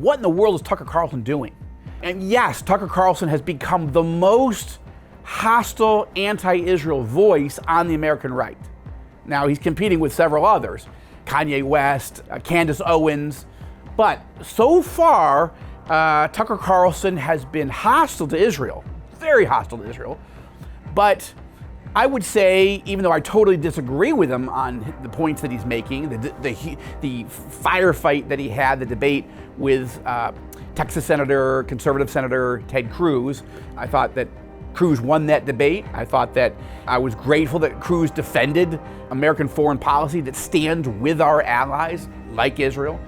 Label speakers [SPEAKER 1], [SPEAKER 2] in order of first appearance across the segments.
[SPEAKER 1] what in the world is Tucker Carlson doing? And yes, Tucker Carlson has become the most hostile anti-Israel voice on the American right. Now, he's competing with several others, Kanye West, Candace Owens, but so far, Tucker Carlson has been hostile to Israel, very hostile to Israel, but I would say, even though I totally disagree with him on the points that he's making, the firefight that he had, the debate with Texas conservative Senator Ted Cruz, I thought that Cruz won that debate. I thought that I was grateful that Cruz defended American foreign policy that stands with our allies, like Israel.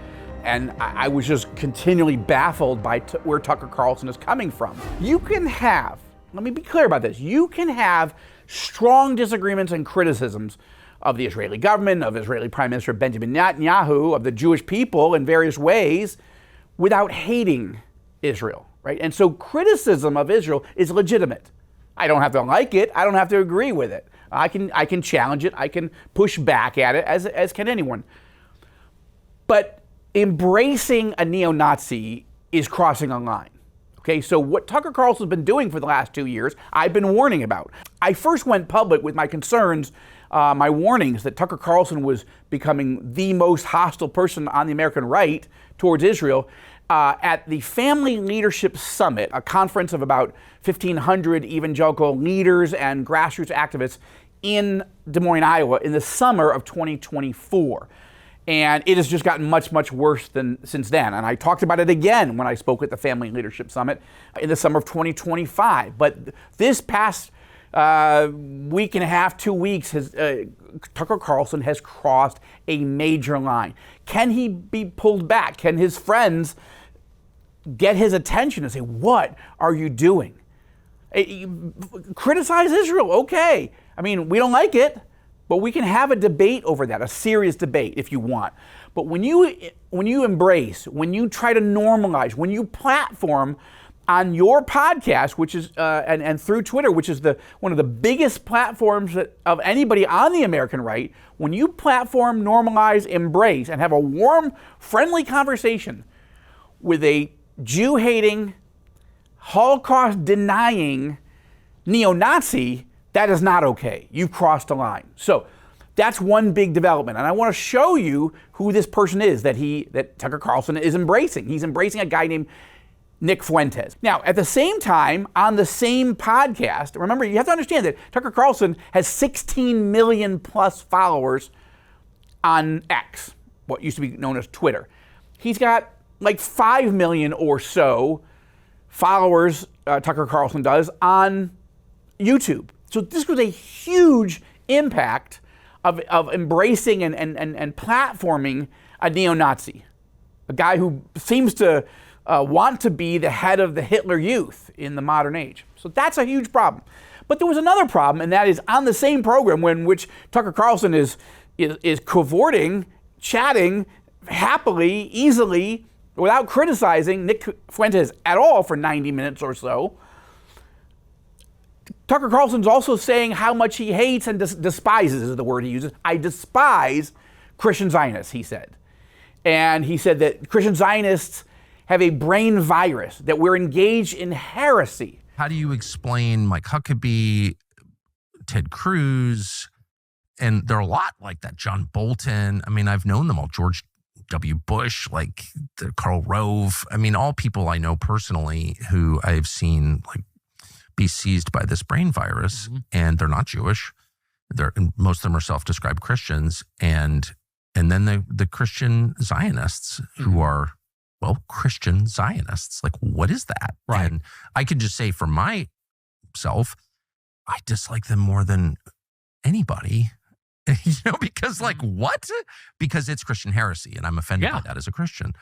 [SPEAKER 1] And I was just continually baffled by where Tucker Carlson is coming from. You can have, let me be clear about this, you can have strong disagreements and criticisms of the Israeli government, of Israeli Prime Minister Benjamin Netanyahu, of the Jewish people in various ways, without hating Israel, right? And so criticism of Israel is legitimate. I don't have to like it. I don't have to agree with it. I can challenge it. I can push back at it, as can anyone. But embracing a neo-Nazi is crossing a line. Okay, so what Tucker Carlson's been doing for the last 2 years, I've been warning about. I first went public with my concerns, my warnings that Tucker Carlson was becoming the most hostile person on the American right towards Israel at the Family Leadership Summit, a conference of about 1,500 evangelical leaders and grassroots activists in Des Moines, Iowa, in the summer of 2024. And it has just gotten much, much worse since then. And I talked about it again when I spoke at the Family Leadership Summit in the summer of 2025. But this past week and a half, 2 weeks, Tucker Carlson has crossed a major line. Can he be pulled back? Can his friends get his attention and say, what are you doing? Criticize Israel, okay. I mean, we don't like it. But we can have a debate over that, a serious debate if you want. But when you embrace, when you try to normalize, when you platform on your podcast, which is and through Twitter, which is one of the biggest platforms of anybody on the American right, when you platform, normalize, embrace, and have a warm, friendly conversation with a Jew-hating, Holocaust-denying neo-Nazi, that is not okay. You've crossed a line. So that's one big development. And I want to show you who this person is that Tucker Carlson is embracing. He's embracing a guy named Nick Fuentes. Now, at the same time, on the same podcast, remember, you have to understand that Tucker Carlson has 16 million plus followers on X, what used to be known as Twitter. He's got like 5 million or so followers, Tucker Carlson does, on YouTube. So this was a huge impact of embracing and platforming a neo-Nazi, a guy who seems to want to be the head of the Hitler Youth in the modern age. So that's a huge problem. But there was another problem, and that is on the same program in which Tucker Carlson is cavorting, chatting happily, easily, without criticizing Nick Fuentes at all for 90 minutes or so. Tucker Carlson's also saying how much he hates and despises is the word he uses. I despise Christian Zionists, he said. And he said that Christian Zionists have a brain virus, that we're engaged in heresy.
[SPEAKER 2] How do you explain Mike Huckabee, Ted Cruz, and there are a lot like that, John Bolton. I mean, I've known them all, George W. Bush, like Karl Rove. I mean, all people I know personally who I've seen like be seized by this brain virus, and they're not Jewish. Most of them are self-described Christians, and then the Christian Zionists who are, well, Christian Zionists. Like, what is that?
[SPEAKER 1] Right.
[SPEAKER 2] And I could just say for myself, I dislike them more than anybody. Because like what? Because it's Christian heresy, and I'm offended by that as a Christian.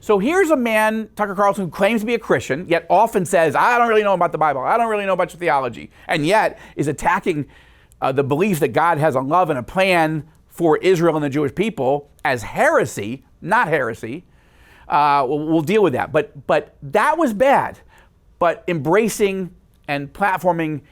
[SPEAKER 1] So here's a man, Tucker Carlson, who claims to be a Christian, yet often says, I don't really know about the Bible. I don't really know about your theology. And yet is attacking the belief that God has a love and a plan for Israel and the Jewish people as heresy, not heresy. We'll deal with that. But that was bad. But embracing and platforming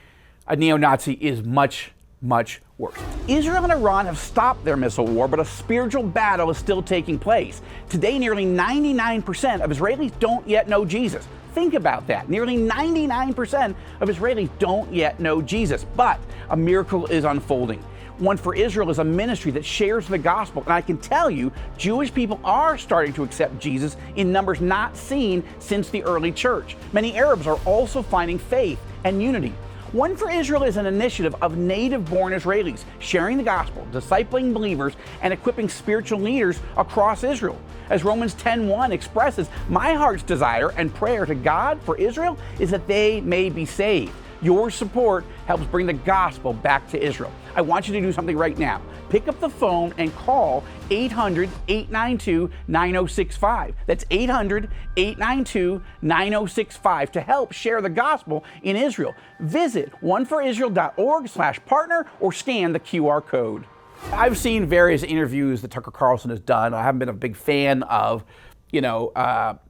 [SPEAKER 1] a neo-Nazi is much, much worse. Israel and Iran have stopped their missile war, but a spiritual battle is still taking place. Today, nearly 99% of Israelis don't yet know Jesus. Think about that. Nearly 99% of Israelis don't yet know Jesus, but a miracle is unfolding. One for Israel is a ministry that shares the gospel. And I can tell you, Jewish people are starting to accept Jesus in numbers not seen since the early church. Many Arabs are also finding faith and unity. One for Israel is an initiative of native-born Israelis sharing the gospel, discipling believers, and equipping spiritual leaders across Israel. As Romans 10:1 expresses, my heart's desire and prayer to God for Israel is that they may be saved. Your support helps bring the gospel back to Israel. I want you to do something right now. Pick up the phone and call 800-892-9065. That's 800-892-9065 to help share the gospel in Israel. Visit oneforisrael.org/partner or scan the QR code. I've seen various interviews that Tucker Carlson has done. I haven't been a big fan of,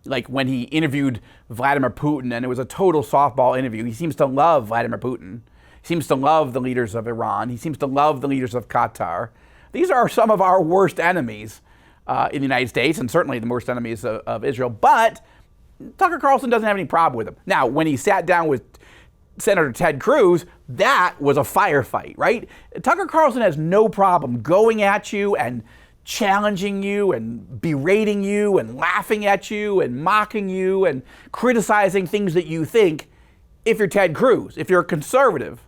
[SPEAKER 1] like when he interviewed Vladimir Putin, and it was a total softball interview. He seems to love Vladimir Putin. He seems to love the leaders of Iran. He seems to love the leaders of Qatar. These are some of our worst enemies in the United States, and certainly the worst enemies of Israel. But Tucker Carlson doesn't have any problem with them. Now, when he sat down with Senator Ted Cruz, that was a firefight, right? Tucker Carlson has no problem going at you and challenging you and berating you and laughing at you and mocking you and criticizing things that you think if you're Ted Cruz, if you're a conservative.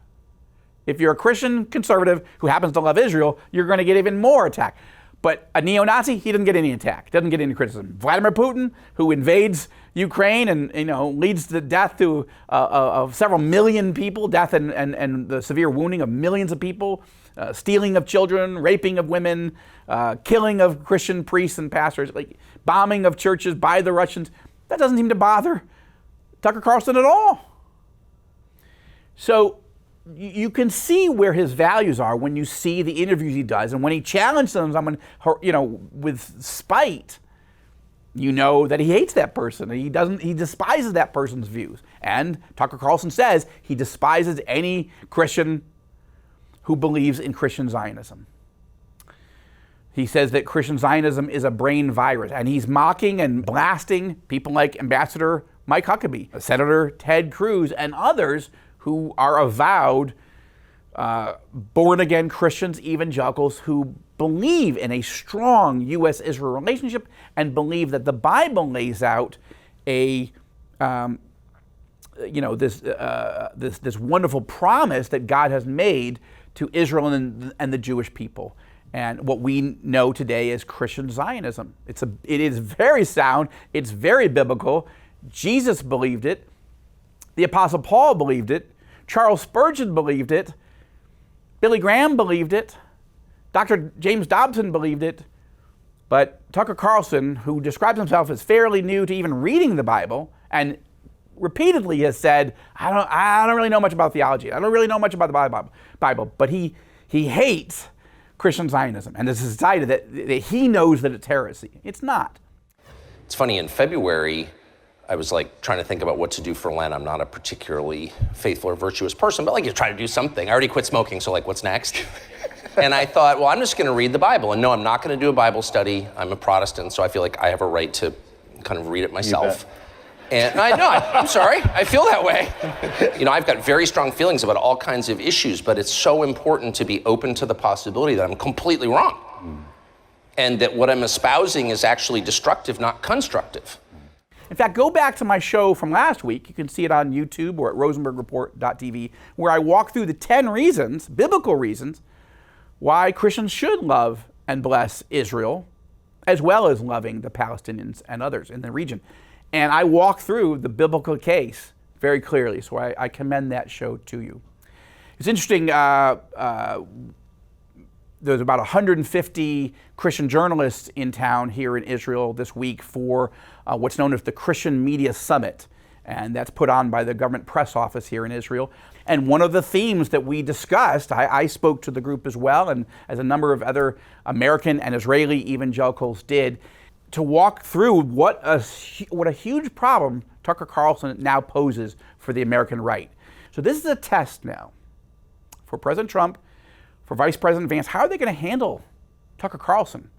[SPEAKER 1] If you're a Christian conservative who happens to love Israel, you're going to get even more attack. But a neo-Nazi, he doesn't get any attack, doesn't get any criticism. Vladimir Putin, who invades Ukraine and leads to the death of several million people, death and the severe wounding of millions of people, stealing of children, raping of women, killing of Christian priests and pastors, like bombing of churches by the Russians, that doesn't seem to bother Tucker Carlson at all. So you can see where his values are when you see the interviews he does, and when he challenges someone, with spite, you know that he hates that person. He despises that person's views. And Tucker Carlson says he despises any Christian who believes in Christian Zionism. He says that Christian Zionism is a brain virus, and he's mocking and blasting people like Ambassador Mike Huckabee, Senator Ted Cruz, and others who are avowed born-again Christians, evangelicals, who believe in a strong U.S.-Israel relationship and believe that the Bible lays out this wonderful promise that God has made to Israel and the Jewish people. And what we know today is Christian Zionism. It is very sound. It's very biblical. Jesus believed it. The Apostle Paul believed it. Charles Spurgeon believed it. Billy Graham believed it. Dr. James Dobson believed it. But Tucker Carlson, who describes himself as fairly new to even reading the Bible, and repeatedly has said, I don't really know much about theology. I don't really know much about the Bible. But he hates Christian Zionism and the society that he knows that it's heresy. It's not.
[SPEAKER 3] It's funny, in February, I was trying to think about what to do for Lent. I'm not a particularly faithful or virtuous person, but you try to do something. I already quit smoking, so what's next? And I thought, well, I'm just going to read the Bible. And no, I'm not going to do a Bible study. I'm a Protestant, so I feel like I have a right to kind of read it myself. And I'm sorry, I feel that way. I've got very strong feelings about all kinds of issues, but it's so important to be open to the possibility that I'm completely wrong. And that what I'm espousing is actually destructive, not constructive.
[SPEAKER 1] In fact, go back to my show from last week. You can see it on YouTube or at rosenbergreport.tv, where I walk through the 10 reasons, biblical reasons, why Christians should love and bless Israel, as well as loving the Palestinians and others in the region. And I walk through the biblical case very clearly, so I commend that show to you. It's interesting, there's about 150 Christian journalists in town here in Israel this week for what's known as the Christian Media Summit. And that's put on by the government press office here in Israel. And one of the themes that we discussed, I spoke to the group as well, and as a number of other American and Israeli evangelicals did, to walk through what a huge problem Tucker Carlson now poses for the American right. So this is a test now for President Trump, for Vice President Vance, how are they going to handle Tucker Carlson?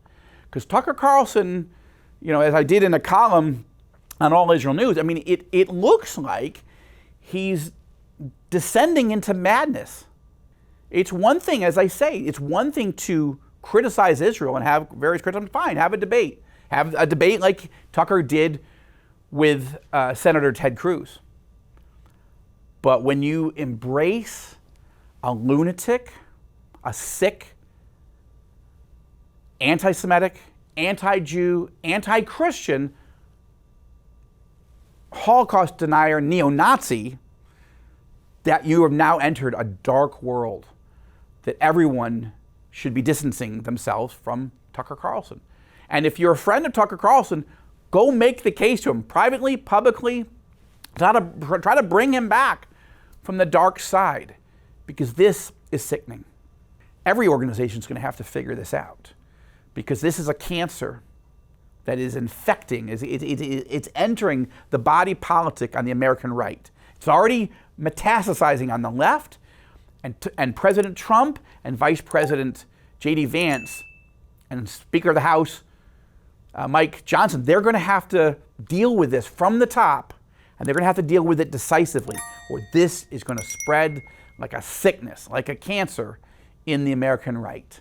[SPEAKER 1] Because Tucker Carlson, as I did in a column on All Israel News, I mean, it looks like he's descending into madness. It's one thing, as I say, it's one thing to criticize Israel and have various criticisms. Fine, have a debate. Have a debate like Tucker did with Senator Ted Cruz. But when you embrace a lunatic, a sick, anti-Semitic, anti-Jew, anti-Christian, Holocaust denier, neo-Nazi, that you have now entered a dark world that everyone should be distancing themselves from Tucker Carlson. And if you're a friend of Tucker Carlson, go make the case to him privately, publicly, try to bring him back from the dark side, because this is sickening. Every organization is going to have to figure this out, because this is a cancer that is infecting, it's entering the body politic on the American right. It's already metastasizing on the left, and President Trump and Vice President J.D. Vance and Speaker of the House Mike Johnson, they're going to have to deal with this from the top, and they're going to have to deal with it decisively, or this is going to spread like a sickness, like a cancer in the American right.